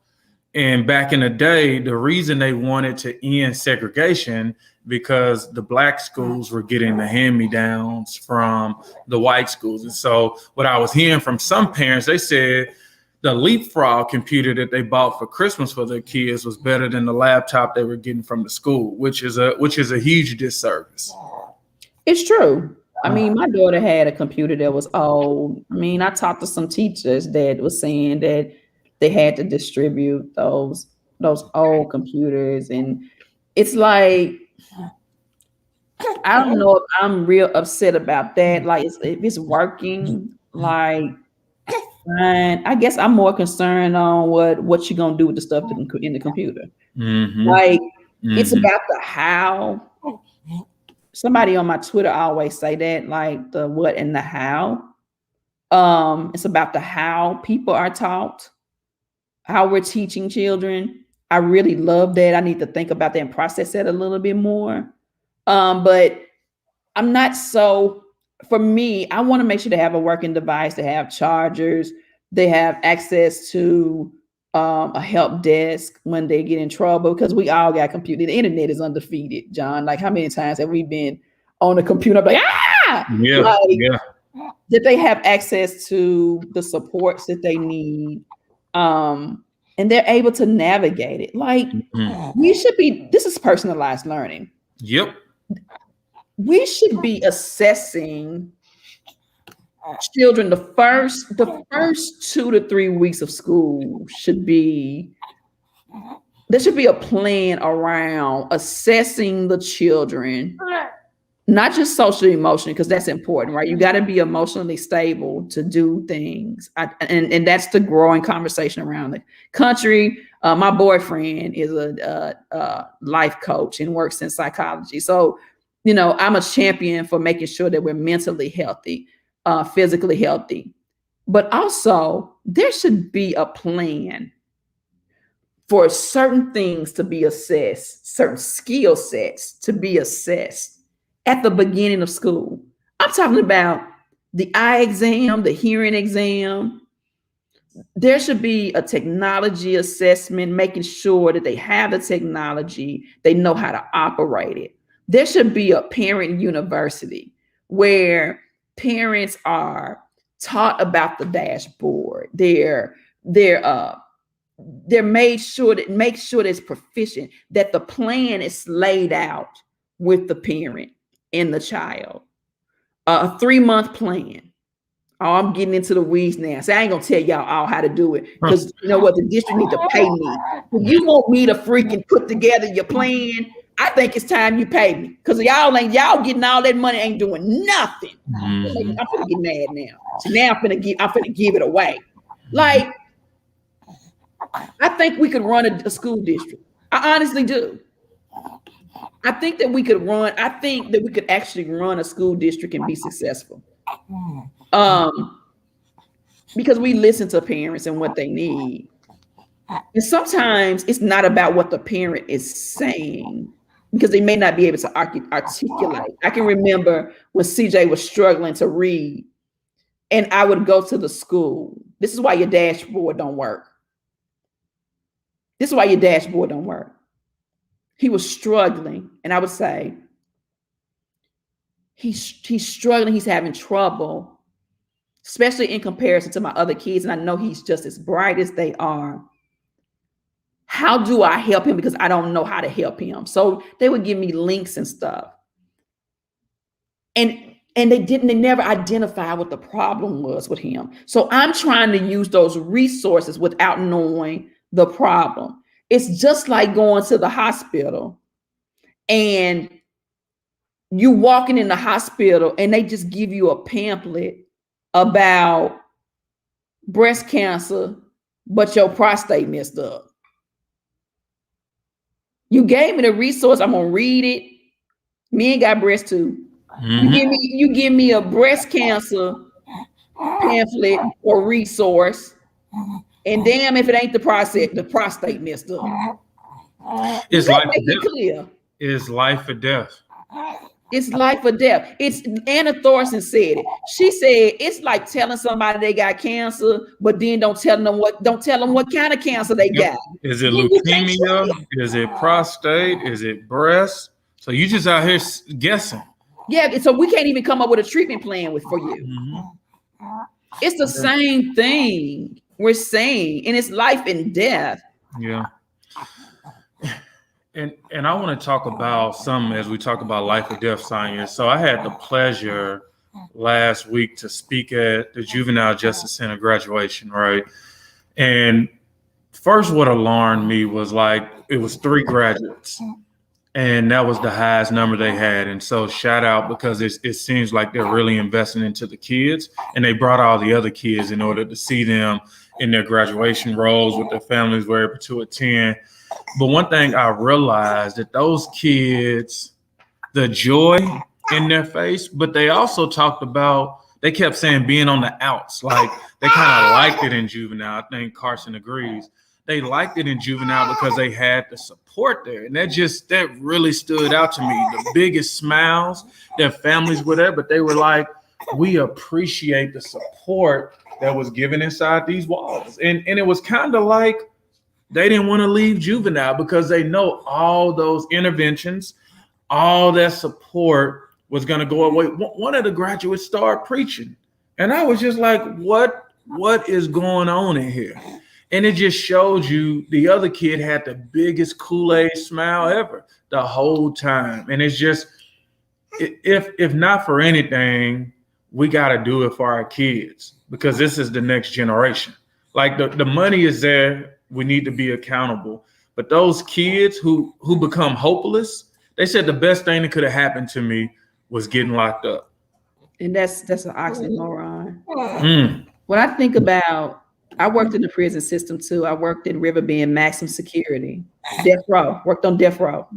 And back in the day, the reason they wanted to end segregation because the black schools were getting the hand-me-downs from the white schools. And so what I was hearing from some parents, they said the leapfrog computer that they bought for Christmas for their kids was better than the laptop they were getting from the school, which is a huge disservice. It's true. I mean, my daughter had a computer that was old. I mean, I talked to some teachers that was saying that they had to distribute those old computers. And it's like, I don't know if I'm real upset about that. Like, if it's working, like, fine. I guess I'm more concerned on what you're going to do with the stuff in the computer. Like, it's about the how. Somebody on my Twitter always say that, like the what and the how. It's about the how people are taught, how we're teaching children. I really love that. I need to think about that and process that a little bit more. But I'm not so, for me, I want to make sure they have a working device, they have chargers, they have access to a help desk when they get in trouble, because we all got computer. The internet is undefeated, John. Like, how many times have we been on the computer like, that they have access to the supports that they need, and they're able to navigate it. Like, we should be, this is personalized learning. Yep. We should be assessing children the first 2 to 3 weeks of school should be there should be a plan around assessing the children, not just socially, emotionally, because that's important, right? You got to be emotionally stable to do things. And that's the growing conversation around the country. My boyfriend is a life coach and works in psychology. So, you know, I'm a champion for making sure that we're mentally healthy, physically healthy. But also, there should be a plan for certain things to be assessed, certain skill sets to be assessed at the beginning of school. I'm talking about the eye exam, the hearing exam. There should be a technology assessment, making sure that they have the technology, they know how to operate it. There should be a parent university where parents are taught about the dashboard. They're made sure that it's proficient, that the plan is laid out with the parent and the child. A 3-month plan. Oh, I'm getting into the weeds now. So I ain't gonna tell y'all all how to do it, because you know what, the district need to pay me. If you want me to freaking put together your plan, I think it's time you pay me, because y'all getting all that money, ain't doing nothing. I'm gonna get mad now. So now I'm finna give it away. Like, I think we could run a school district. I honestly do. I think that we could actually run a school district and be successful. Because we listen to parents and what they need. And sometimes it's not about what the parent is saying, because they may not be able to articulate. I can remember when CJ was struggling to read, and I would go to the school. This is why your dashboard don't work. This is why your dashboard don't work. He was struggling, and I would say, he's struggling, he's having trouble, especially in comparison to my other kids, and I know he's just as bright as they are. How do I help him? Because I don't know how to help him. So they would give me links and stuff. And they never identify what the problem was with him. So I'm trying to use those resources without knowing the problem. It's just like going to the hospital and you walking in the hospital and they just give you a pamphlet about breast cancer, but your prostate messed up. You gave me the resource. I'm gonna read it. Men got breasts too. You give me a breast cancer pamphlet or resource, and damn if it ain't the prostate messed up. It's life or death. Clear. It's life or death. It's life or death. It's Anna Thorson said it. She said it's like telling somebody they got cancer, but then don't tell them what kind of cancer they got. Is it leukemia? Is it prostate? Is it breast? So you just out here guessing. Yeah, so we can't even come up with a treatment plan for you. It's the same thing we're saying, and it's life and death. Yeah. And I want to talk about some as we talk about life or death science. So I had the pleasure last week to speak at the Juvenile Justice Center graduation, right? And first, what alarmed me was like it was 3 graduates, and that was the highest number they had. And so shout out, because it seems like they're really investing into the kids, and they brought all the other kids in order to see them in their graduation roles with their families were able to attend. But one thing I realized that those kids, the joy in their face, but they also talked about, they kept saying being on the outs. Like they kind of liked it in juvenile. I think Carson agrees. They liked it in juvenile because they had the support there. And that really stood out to me. The biggest smiles, their families were there, but they were like, we appreciate the support that was given inside these walls. And it was kind of like, they didn't want to leave juvenile because they know all those interventions, all that support was going to go away. One of the graduates started preaching, and I was just like, what is going on in here? And it just showed you the other kid had the biggest Kool-Aid smile ever the whole time. And it's just, if not for anything, we got to do it for our kids, because this is the next generation. Like the money is there. We need to be accountable. But those kids who become hopeless, they said the best thing that could have happened to me was getting locked up. And that's an oxymoron. Mm. When I think about, I worked in the prison system too. I worked in Riverbend maximum security, death row, worked on death row.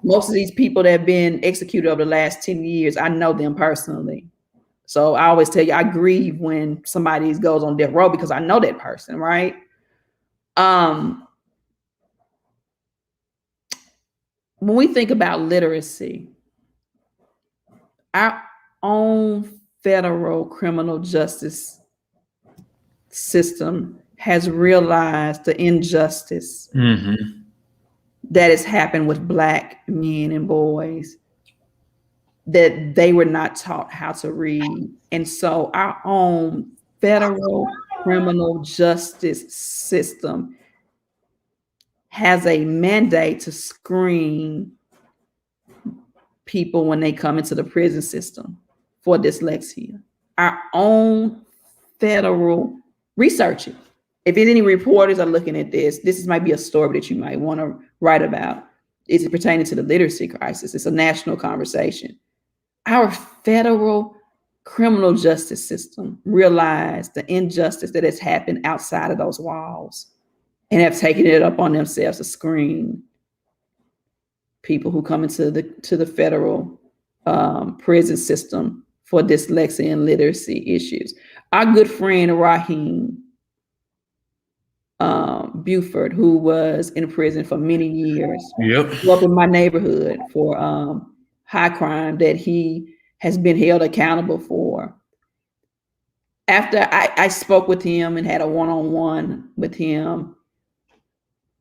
Most of these people that have been executed over the last 10 years, I know them personally. So I always tell you, I grieve when somebody goes on death row because I know that person, right? When we think about literacy, our own federal criminal justice system has realized the injustice that has happened with Black men and boys, that they were not taught how to read. And so our own federal criminal justice system has a mandate to screen people when they come into the prison system for dyslexia. Our own federal research it. If any reporters are looking at this might be a story that you might want to write about. Is it pertaining to the literacy crisis? It's a national conversation. Our federal criminal justice system realized the injustice that has happened outside of those walls and have taken it up on themselves to screen people who come into the federal prison system for dyslexia and literacy issues. Our good friend Raheem Buford, who was in prison for many years, grew up in my neighborhood for high crime that he has been held accountable for. After I spoke with him and had a one-on-one with him,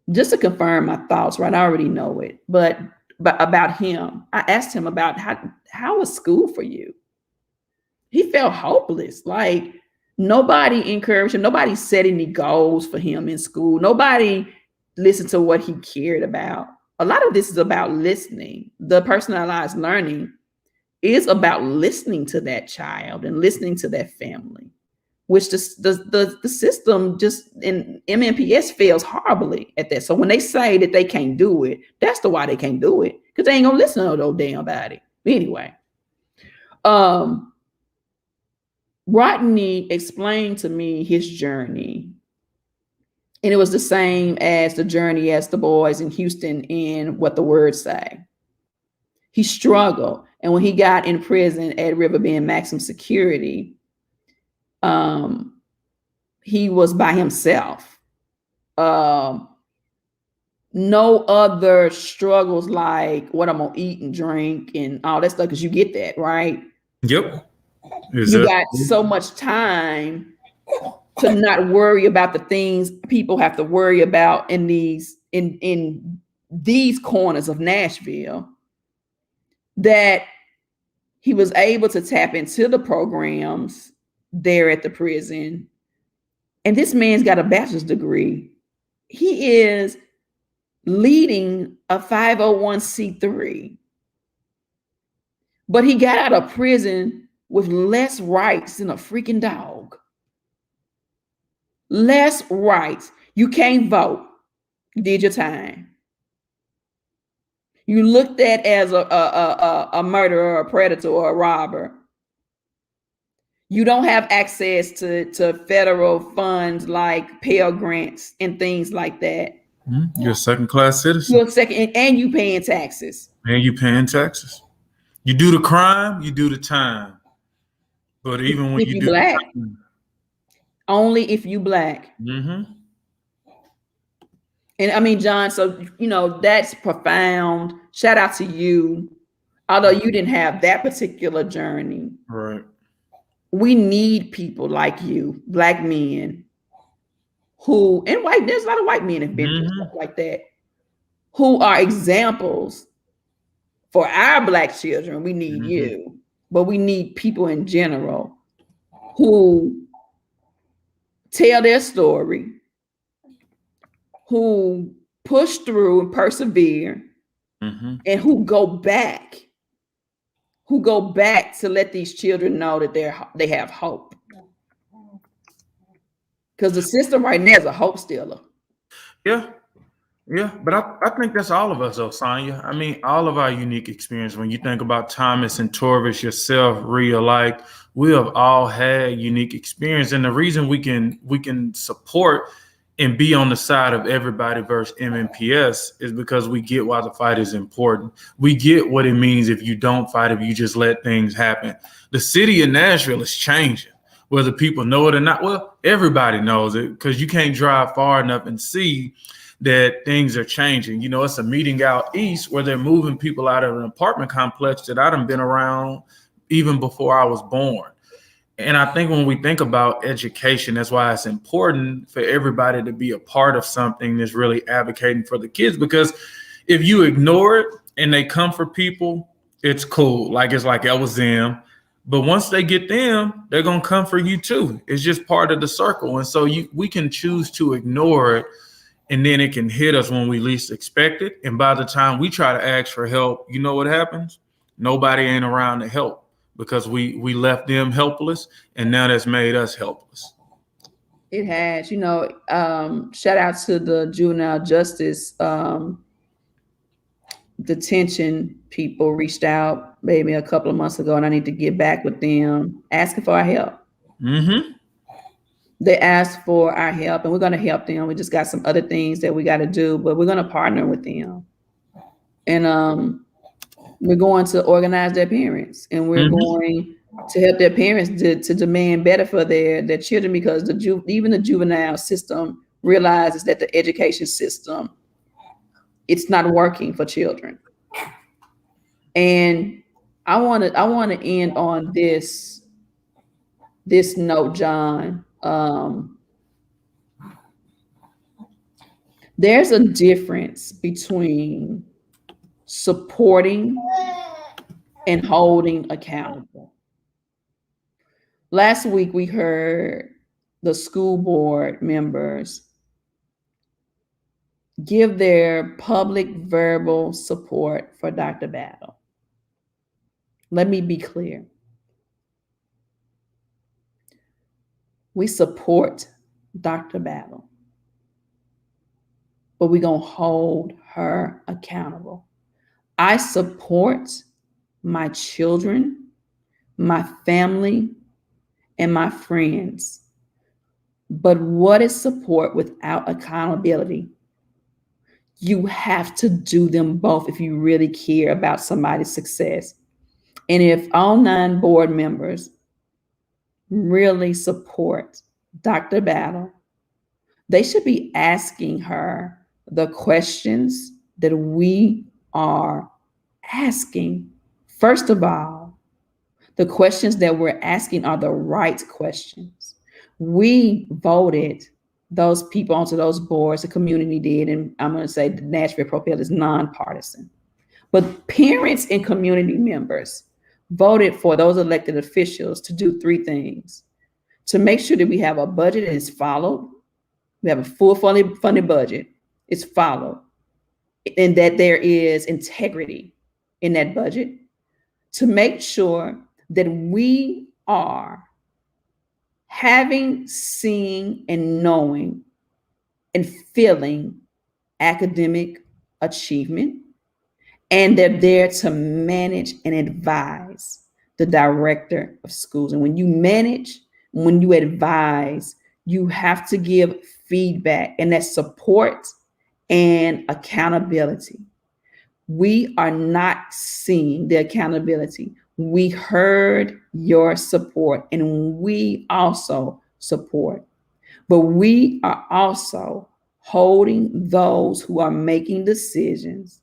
just to confirm my thoughts, right? I already know it, but about him, I asked him about how was school for you? He felt hopeless. Like nobody encouraged him. Nobody set any goals for him in school. Nobody listened to what he cared about. A lot of this is about listening. The personalized learning is about listening to that child and listening to that family, which the system just in MNPS fails horribly at that. So when they say that they can't do it, that's the why they can't do it, because they ain't gonna listen to no damn body. Anyway, Rodney explained to me his journey, and it was the same as the journey as the boys in Houston in What the Words Say. He struggled, and when he got in prison at Riverbend maximum security, he was by himself. No other struggles like what I'm gonna eat and drink and all that stuff, because you get that, right? Yep. You got so much time to not worry about the things people have to worry about in these corners of Nashville, that he was able to tap into the programs there at the prison. And this man's got a bachelor's degree. He is leading a 501c3. But he got out of prison with less rights than a freaking dog. Less rights. You can't vote. You did your time. You looked at as a murderer, a predator, or a robber. You don't have access to federal funds like Pell Grants and things like that. You're a second-class citizen. You're second, and you paying taxes. And you paying taxes. You do the crime, you do the time. But even when you do Black, the time, only if you Black. And I mean, John, so, that's profound. Shout out to you. Although you didn't have that particular journey. Right. We need people like you, Black men, who, and white, there's a lot of white men have been through stuff like that, who are examples for our Black children. We need you, but we need people in general who tell their story, who push through and persevere, and who go back to let these children know that they have hope. Because the system right now is a hope stealer. Yeah. Yeah, but I think that's all of us, though, Sonya. I mean, all of our unique experience. When you think about Thomas and Torvis, yourself, Rhea, like we have all had unique experience, and the reason we can support and be on the side of everybody versus MNPS is because we get why the fight is important. We get what it means if you don't fight, if you just let things happen. The city of Nashville is changing, whether people know it or not. Well, everybody knows it because you can't drive far enough and see that things are changing. You know, it's a meeting out east where they're moving people out of an apartment complex that I'd been around even before I was born. And I think when we think about education, that's why it's important for everybody to be a part of something that's really advocating for the kids. Because if you ignore it and they come for people, it's cool. Like it's like that was them. But once they get them, they're gonna come for you too. It's just part of the circle. And so we can choose to ignore it, and then it can hit us when we least expect it. And by the time we try to ask for help, you know what happens? Nobody ain't around to help because we left them helpless, and now that's made us helpless. It has, shout out to the juvenile justice detention people reached out maybe a couple of months ago, and I need to get back with them asking for our help. Mm-hmm. They asked for our help, and we're going to help them. We just got some other things that we got to do, but we're going to partner with them. And we're going to organize their parents, and we're going to help their parents to demand better for their children, because even the juvenile system realizes that the education system, it's not working for children. And I want to end on this note, John. There's a difference between supporting and holding accountable. Last week, we heard the school board members give their public verbal support for Dr. Battle. Let me be clear. We support Dr. Battle, but we're going to hold her accountable. I support my children, my family, and my friends. But what is support without accountability? You have to do them both if you really care about somebody's success. And if all 9 board members really support Dr. Battle, they should be asking her the questions that we are asking. First of all, the questions that we're asking are the right questions. We voted those people onto those boards, the community did, and I'm going to say the Nashville Propel is nonpartisan. But parents and community members voted for those elected officials to do 3 things: to make sure that we have a budget that is followed, we have a full funded budget, it's followed, and that there is integrity in that budget, to make sure that we are having, seeing, and knowing and feeling academic achievement, and they're there to manage and advise the director of schools. And when you manage, when you advise, you have to give feedback, and that's support and accountability. We are not seeing the accountability. We heard your support, and we also support. But we are also holding those who are making decisions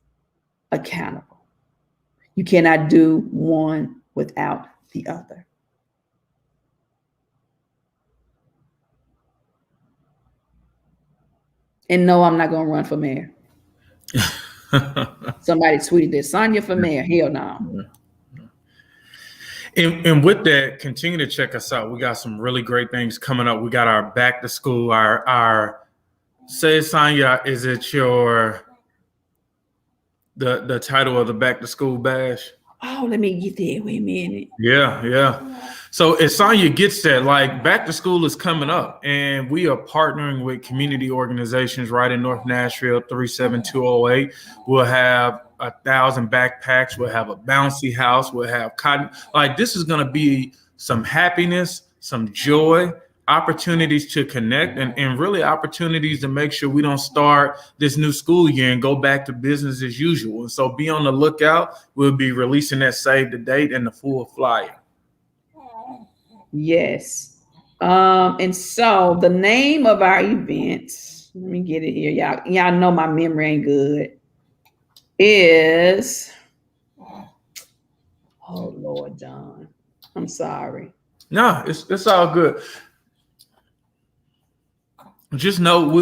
accountable. You cannot do one without the other. And no, I'm not going to run for mayor. Somebody tweeted this, Sonya for mayor. Hell no. And with that, continue to check us out. We got some really great things coming up. We got our back to school, our say, Sonya, is it the title of the back to school bash? Oh, let me get there. Wait a minute. Yeah. So as Sonya gets that, like back to school is coming up, and we are partnering with community organizations right in North Nashville, 37208. We'll have 1,000 backpacks. We'll have a bouncy house. We'll have cotton. Like this is going to be some happiness, some joy, opportunities to connect, and really opportunities to make sure we don't start this new school year and go back to business as usual. And so be on the lookout. We'll be releasing that save the date and the full flyer. Yes. And so the name of our event, let me get it here. Y'all know my memory ain't good. Is oh Lord, John. I'm sorry. No, it's all good. Just know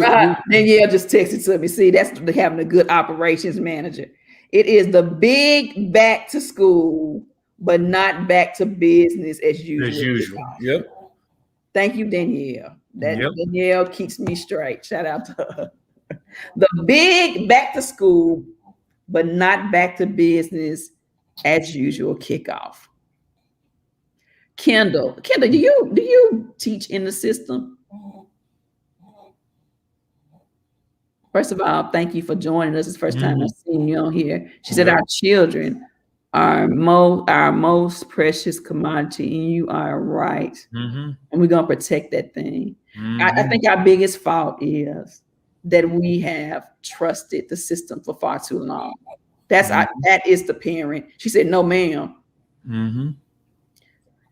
Danielle just texted to me. See, that's having a good operations manager. It is the big back to school, but not back to business as usual. As usual. Yep. Thank you, Danielle. Danielle keeps me straight. Shout out to her. The big back to school, but not back to business as usual kickoff. Kendall, do you teach in the system? First of all, thank you for joining us. It's the first time I've seen you on here. She said, our children are our most precious commodity, and you are right. And we're going to protect that thing. I think our biggest fault is that we have trusted the system for far too long. That is the parent. She said, no, ma'am.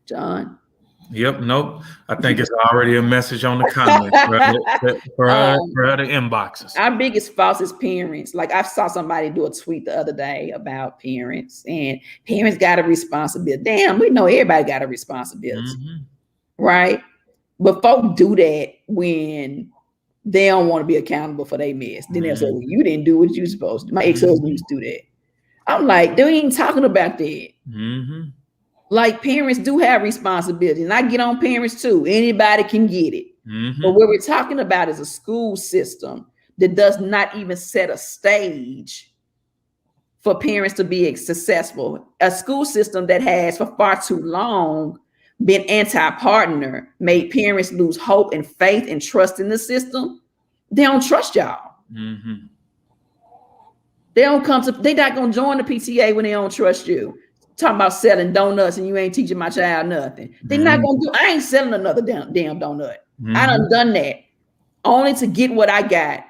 John. Yep. Nope. I think it's already a message on the comments for the inboxes. Our biggest fault is parents. Like I saw somebody do a tweet the other day about parents, and parents got a responsibility. Damn, we know everybody got a responsibility, right? But folks do that when they don't want to be accountable for their mess. Then they'll say, well, you didn't do what you supposed to. My ex-husband used to do that. I'm like, they ain't talking about that. Like parents do have responsibility, and I get on parents too. Anybody can get it. But what we're talking about is a school system that does not even set a stage for parents to be successful. A school system that has for far too long been anti-partner, made parents lose hope and faith and trust in the system. They don't trust y'all. They're not gonna join the PTA when they don't trust you. Talking about selling donuts and you ain't teaching my child nothing. They're not gonna do. I ain't selling another damn donut. I done that only to get what I got.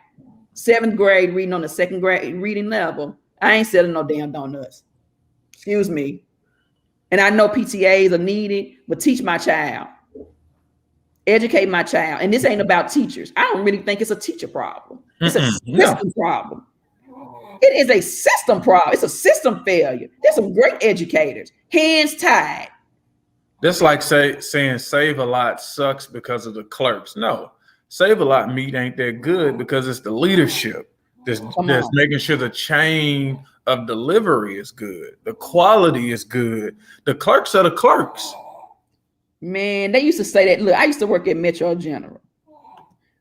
7th grade reading on the 2nd grade reading level. I ain't selling no damn donuts. Excuse me. And I know PTAs are needed, but teach my child. Educate my child. And this ain't about teachers. I don't really think it's a teacher problem. It's a system problem. It is a system problem. It's a system failure. There's some great educators. Hands tied. That's like saying Save a Lot sucks because of the clerks. No, Save a Lot meat ain't that good because it's the leadership that's making sure the chain of delivery is good. The quality is good. The clerks are the clerks. Man, they used to say that. Look, I used to work at Metro General.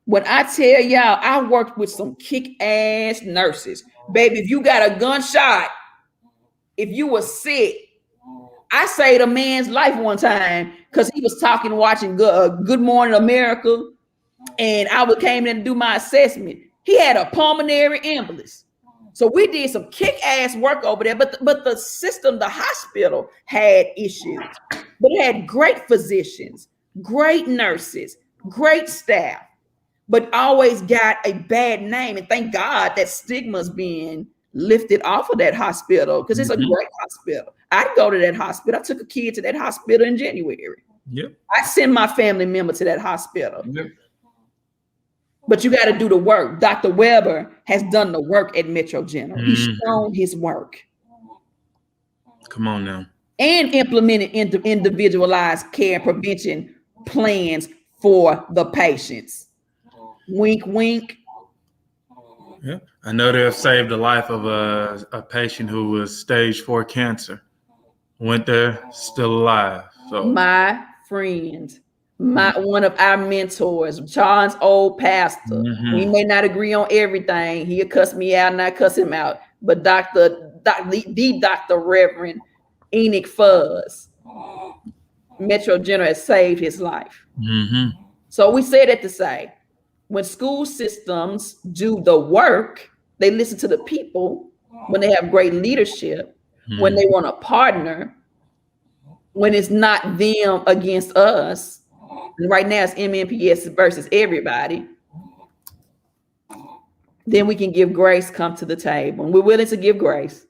When I tell y'all, I worked with some kick-ass nurses. Baby, if you got a gunshot, if you were sick, I saved a man's life one time because he was watching Good Morning America, and I came in to do my assessment. He had a pulmonary embolus. So we did some kick-ass work over there, but the system, the hospital had issues. But it had great physicians, great nurses, great staff, but always got a bad name. And thank God that stigma's being lifted off of that hospital because it's a great hospital. I'd go to that hospital. I took a kid to that hospital in January. I send my family member to that hospital. But you got to do the work. Dr. Weber has done the work at Metro General. He's shown his work. Come on now. And implemented individualized care prevention plans for the patients. Wink, wink. Yeah, I know they've saved the life of a patient who was stage 4 cancer. Went there, still alive. So my friend, one of our mentors, John's old pastor. We may not agree on everything. He'll cuss me out and I cuss him out. But Dr. Reverend Enoch Fuzz. Metro General has saved his life. Mm-hmm. So we say that to say, when school systems do the work, they listen to the people, when they have great leadership, when they want to partner, when it's not them against us. And right now it's MNPS versus everybody. Then we can give grace, come to the table. And we're willing to give grace.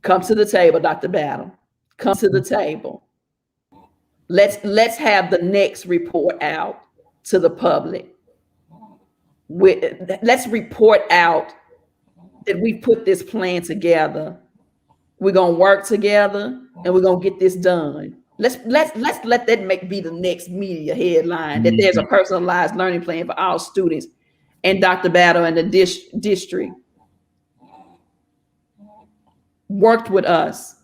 Come to the table, Dr. Battle. Come to the table. Let's have the next report out to the public. Let's report out that we put this plan together. We're gonna work together and we're gonna get this done. Let's let that be the next media headline, that there's a personalized learning plan for all students, and Dr. Battle and the district worked with us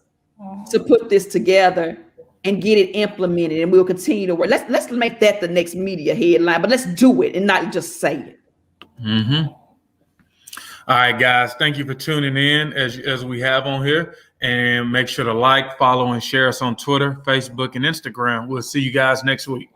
to put this together and get it implemented, and we'll continue to work. Let's make that the next media headline, but let's do it and not just say it. Mm-hmm. All right, guys. Thank you for tuning in as we have on here, and make sure to like, follow, and share us on Twitter, Facebook, and Instagram. We'll see you guys next week.